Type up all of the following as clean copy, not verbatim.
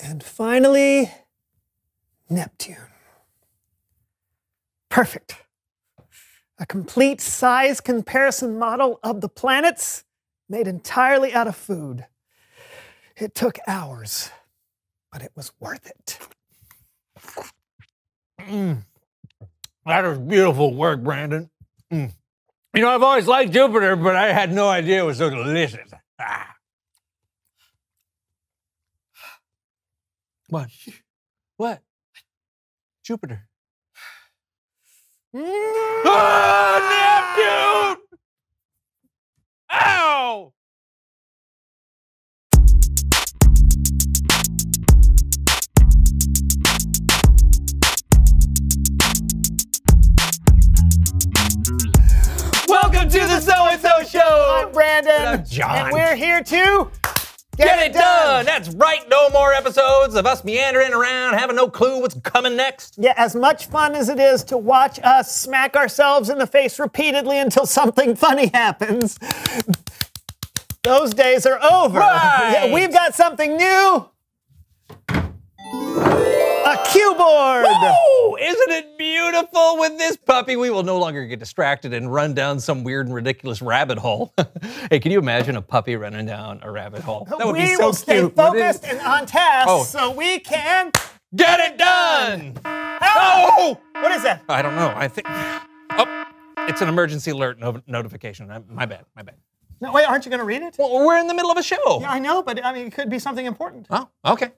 And finally, Neptune. Perfect. A complete size comparison model of the planets made entirely out of food. It took hours, but it was worth it. That was beautiful work, Brandon. You know, I've always liked Jupiter, but I had no idea it was so delicious. What? What? Jupiter. Neptune! Ow! Welcome to the So-and-So Show! I'm Brandon. And I'm John. And we're here to Get it done! That's right, no more episodes of us meandering around, having no clue what's coming next. Yeah, as much fun as it is to watch us smack ourselves in the face repeatedly until something funny happens, those days are over. Right. Yeah, we've got something new. A cue board! Woo! Isn't it beautiful? With this puppy, we will no longer get distracted and run down some weird and ridiculous rabbit hole. Hey, can you imagine a puppy running down a rabbit hole? That would be so will stay cute. focused and on task Oh. so we can Get it done! Oh! What is that? I don't know. I think. Oh, it's an emergency alert notification. My bad. No, wait, aren't you going to read it? Well, we're in the middle of a show. Yeah, I know, but I mean, it could be something important. Oh, okay.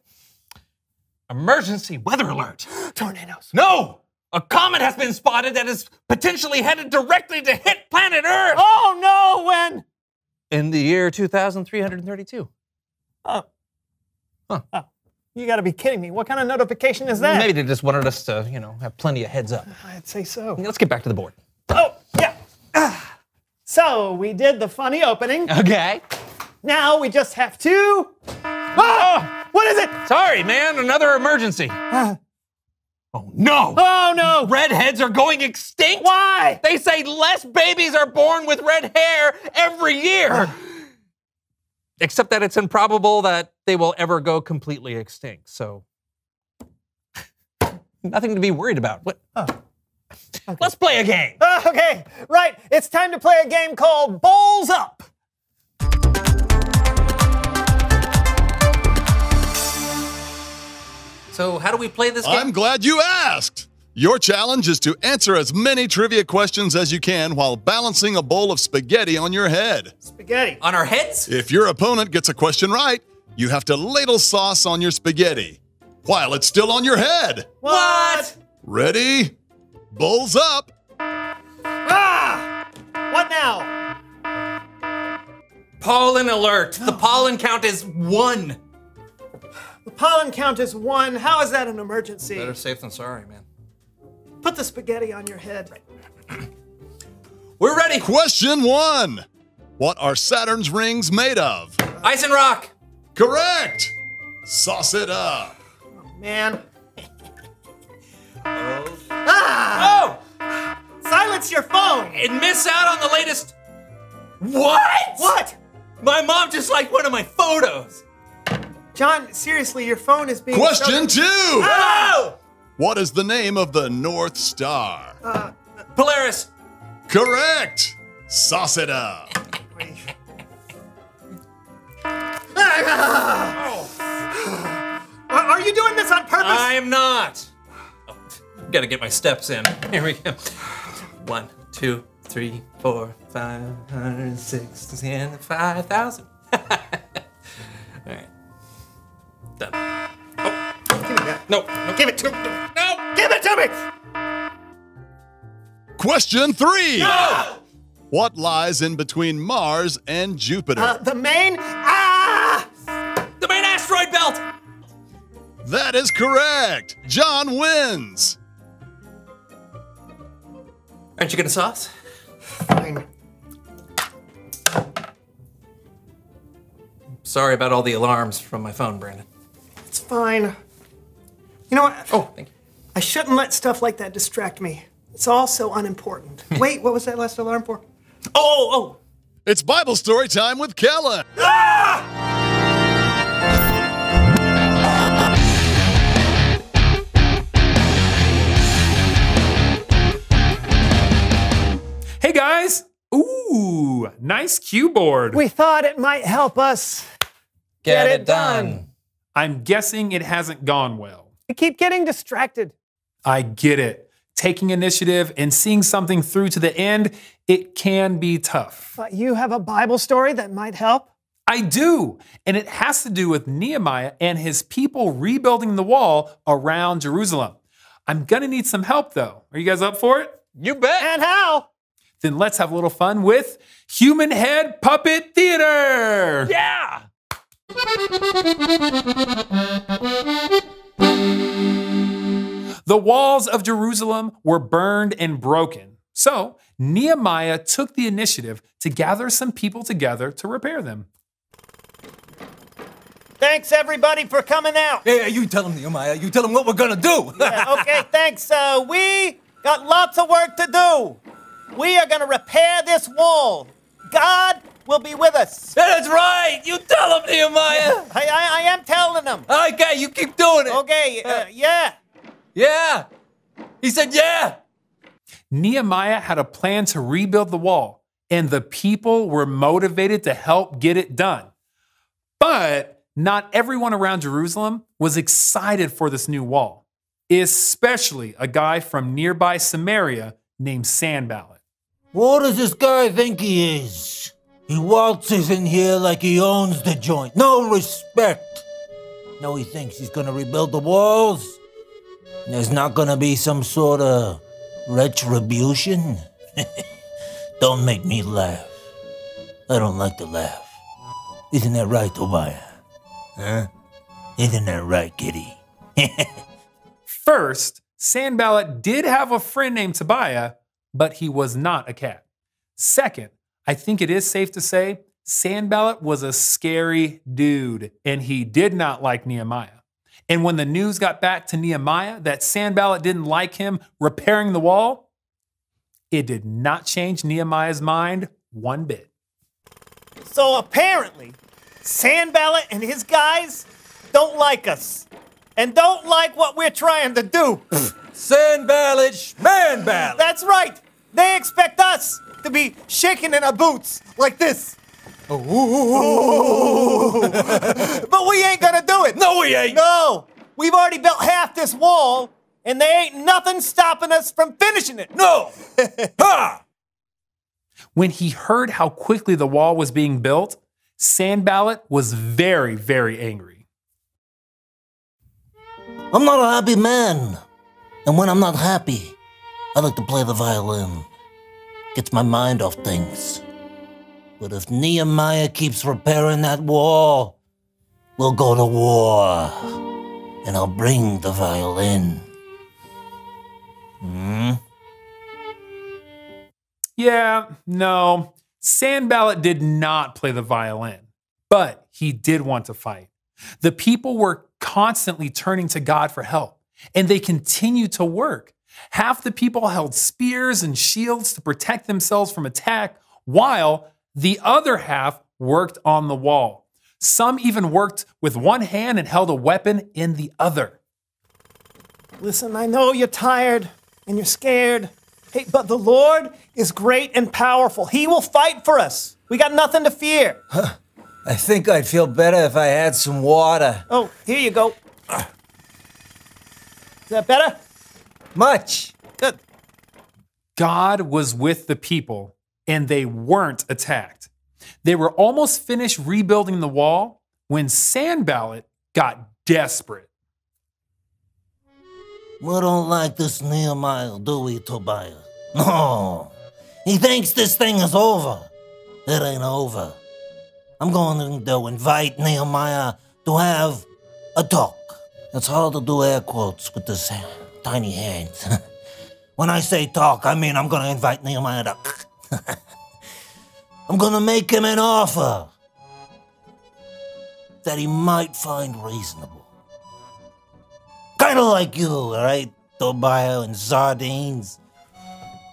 Emergency weather alert. Tornadoes. No! A comet has been spotted that is potentially headed directly to hit planet Earth! Oh no, when? In the year 2332. Oh. Huh. Oh. You gotta be kidding me. What kind of notification is that? Maybe they just wanted us to, have plenty of heads up. I'd say so. Let's get back to the board. Oh, yeah. So, we did the funny opening. Okay. Now we just have to... Oh! What is it? Sorry, man. Another emergency. Oh, no. Oh, no. Redheads are going extinct? Why? They say less babies are born with red hair every year. Except that it's improbable that they will ever go completely extinct. So, nothing to be worried about. What? Okay. Let's play a game. Okay, right. It's time to play a game called Bowls Up. So, how do we play this game? I'm glad you asked. Your challenge is to answer as many trivia questions as you can while balancing a bowl of spaghetti on your head. Spaghetti. On our heads? If your opponent gets a question right, you have to ladle sauce on your spaghetti while it's still on your head. What? Ready? Bowls up. Ah! What now? Pollen alert. The pollen count is 1. The pollen count is 1. How is that an emergency? Better safe than sorry, man. Put the spaghetti on your head. We're ready. Question 1. What are Saturn's rings made of? Ice and rock. Correct. Sauce it up. Man. Oh! Silence your phone. And miss out on the latest. What? What? My mom just liked one of my photos. John, seriously, your phone is being... Question 2. Oh! What is the name of the North Star? Polaris. Correct. Sauce it up. Are you doing this on purpose? I am not. Oh, gotta get my steps in. Here we go. 1, 2, 3, 4, 5, 6, 10, 5,000. All right. Done. Oh. Give me that. No. Give it to me. No. Give it to me. Question 3. No. What lies in between Mars and Jupiter? The main... The main asteroid belt. That is correct. John wins. Aren't you gonna sauce? Fine. Sorry about all the alarms from my phone, Brandon. It's fine. You know what? Oh, thank you. I shouldn't let stuff like that distract me. It's all so unimportant. Wait, what was that last alarm for? Oh! It's Bible story time with Kellen. Ah! nice cue board. We thought it might help us Get it done. I'm guessing it hasn't gone well. We keep getting distracted. I get it. Taking initiative and seeing something through to the end, it can be tough. But you have a Bible story that might help? I do, and it has to do with Nehemiah and his people rebuilding the wall around Jerusalem. I'm gonna need some help though. Are you guys up for it? You bet. And how? Then let's have a little fun with Human Head Puppet Theater. Yeah. The walls of Jerusalem were burned and broken. So Nehemiah took the initiative to gather some people together to repair them. Thanks, everybody, for coming out. Yeah, you tell him, Nehemiah. You tell him what we're gonna do. Okay, thanks. We got lots of work to do. We are going to repair this wall. God will be with us. That's right. You tell him, Nehemiah. I am telling them. Okay, you keep doing it. Okay, yeah. Yeah. He said, yeah. Nehemiah had a plan to rebuild the wall, and the people were motivated to help get it done. But not everyone around Jerusalem was excited for this new wall, especially a guy from nearby Samaria named Sanballat. What does this guy think he is? He waltzes in here like he owns the joint. No respect. No, he thinks he's gonna rebuild the walls. There's not gonna be some sort of retribution. Don't make me laugh. I don't like to laugh. Isn't that right, Tobiah? Huh? Isn't that right, kitty? First, Sanballat did have a friend named Tobiah, but he was not a cat. Second, I think it is safe to say Sanballat was a scary dude, and he did not like Nehemiah. And when the news got back to Nehemiah that Sanballat didn't like him repairing the wall, it did not change Nehemiah's mind one bit. So apparently, Sanballat and his guys don't like us and don't like what we're trying to do. Sanballat, Schmanballat. That's right. They expect us to be shaking in our boots like this. But we ain't gonna do it. No, we ain't. No. We've already built half this wall, and there ain't nothing stopping us from finishing it. No. Ha! When he heard how quickly the wall was being built, Sanballat was very, very angry. I'm not a happy man. And when I'm not happy, I like to play the violin. Gets my mind off things. But if Nehemiah keeps repairing that wall, we'll go to war. And I'll bring the violin. Yeah, no, Sanballat did not play the violin, but he did want to fight. The people were constantly turning to God for help, and they continued to work. Half the people held spears and shields to protect themselves from attack, while the other half worked on the wall. Some even worked with one hand and held a weapon in the other. Listen, I know you're tired and you're scared. Hey, but the Lord is great and powerful. He will fight for us. We got nothing to fear. I think I'd feel better if I had some water. Oh, here you go. Is that better? Much. Good. God was with the people, and they weren't attacked. They were almost finished rebuilding the wall when Sanballat got desperate. We don't like this Nehemiah, do we, Tobiah? No. He thinks this thing is over. It ain't over. I'm going to invite Nehemiah to have a talk. It's hard to do air quotes with this tiny hands. When I say talk, I mean I'm going to invite Nehemiah to... I'm going to make him an offer that he might find reasonable. Kind of like you, all right? Tobiah and sardines.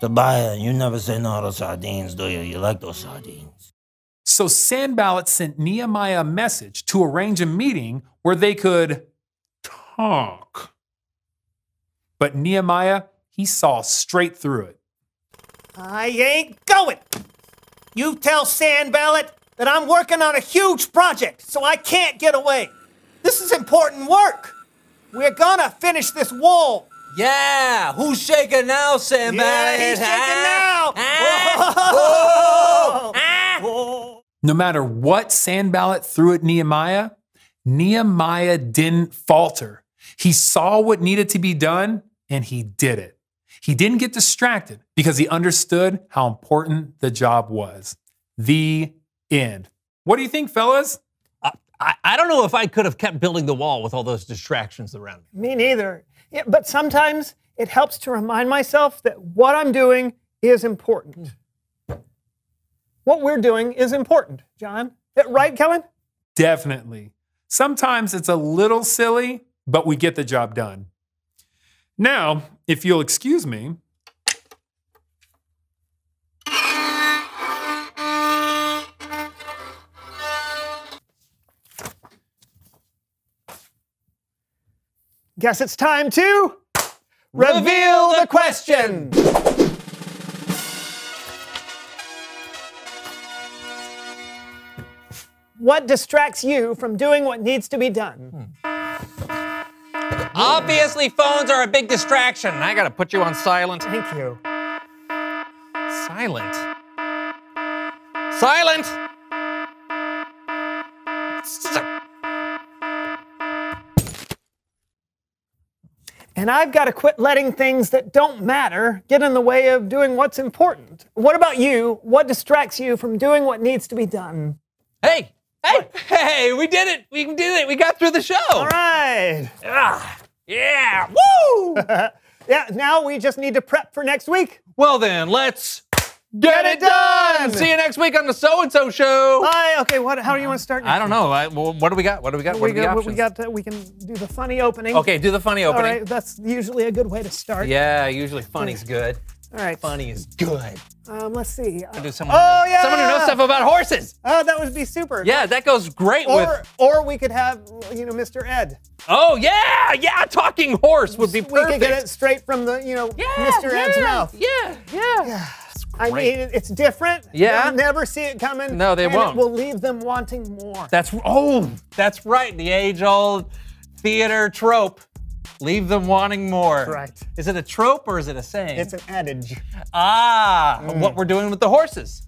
Tobiah, you never say no to sardines, do you? You like those sardines. So Sanballat sent Nehemiah a message to arrange a meeting where they could talk. But Nehemiah, he saw straight through it. I ain't going. You tell Sanballat that I'm working on a huge project, so I can't get away. This is important work. We're gonna finish this wall. Yeah, who's shaking now, Sanballat? Yeah, he's shaking now. No matter what Sanballat threw at Nehemiah, Nehemiah didn't falter. He saw what needed to be done, and he did it. He didn't get distracted because he understood how important the job was. The end. What do you think, fellas? I don't know if I could have kept building the wall with all those distractions around me. Me neither. Yeah, but sometimes it helps to remind myself that what I'm doing is important. What we're doing is important, John. Right, Kellen? Definitely. Sometimes it's a little silly, but we get the job done. Now, if you'll excuse me. Guess it's time to reveal the question. What distracts you from doing what needs to be done? Obviously, phones are a big distraction. I gotta put you on silent. Thank you. Silent. Silent! And I've got to quit letting things that don't matter get in the way of doing what's important. What about you? What distracts you from doing what needs to be done? Hey! Hey, we did it! We did it! We got through the show! All right. Yeah! Woo! Yeah, now we just need to prep for next week. Well then, let's Get it done! See you next week on the So-and-So Show! Okay, how do you want to start next I don't know. What do we got? What are the options? We can do the funny opening. Okay, do the funny opening. All right, that's usually a good way to start. Yeah, usually funny's good. All right. Funny is good. Let's see. Do someone, yeah! someone who knows stuff about horses. Oh, that would be super. Yeah, that goes great with. Or we could have, Mr. Ed. Oh yeah, talking horse would be We perfect. could get it straight from the, Mr. Ed's mouth. Yeah. I mean, it's different. Yeah. They'll never see it coming. No, they won't. It will leave them wanting more. That's right. The age-old theater trope. Leave them wanting more. Right. Is it a trope or is it a saying? It's an adage. What we're doing with the horses.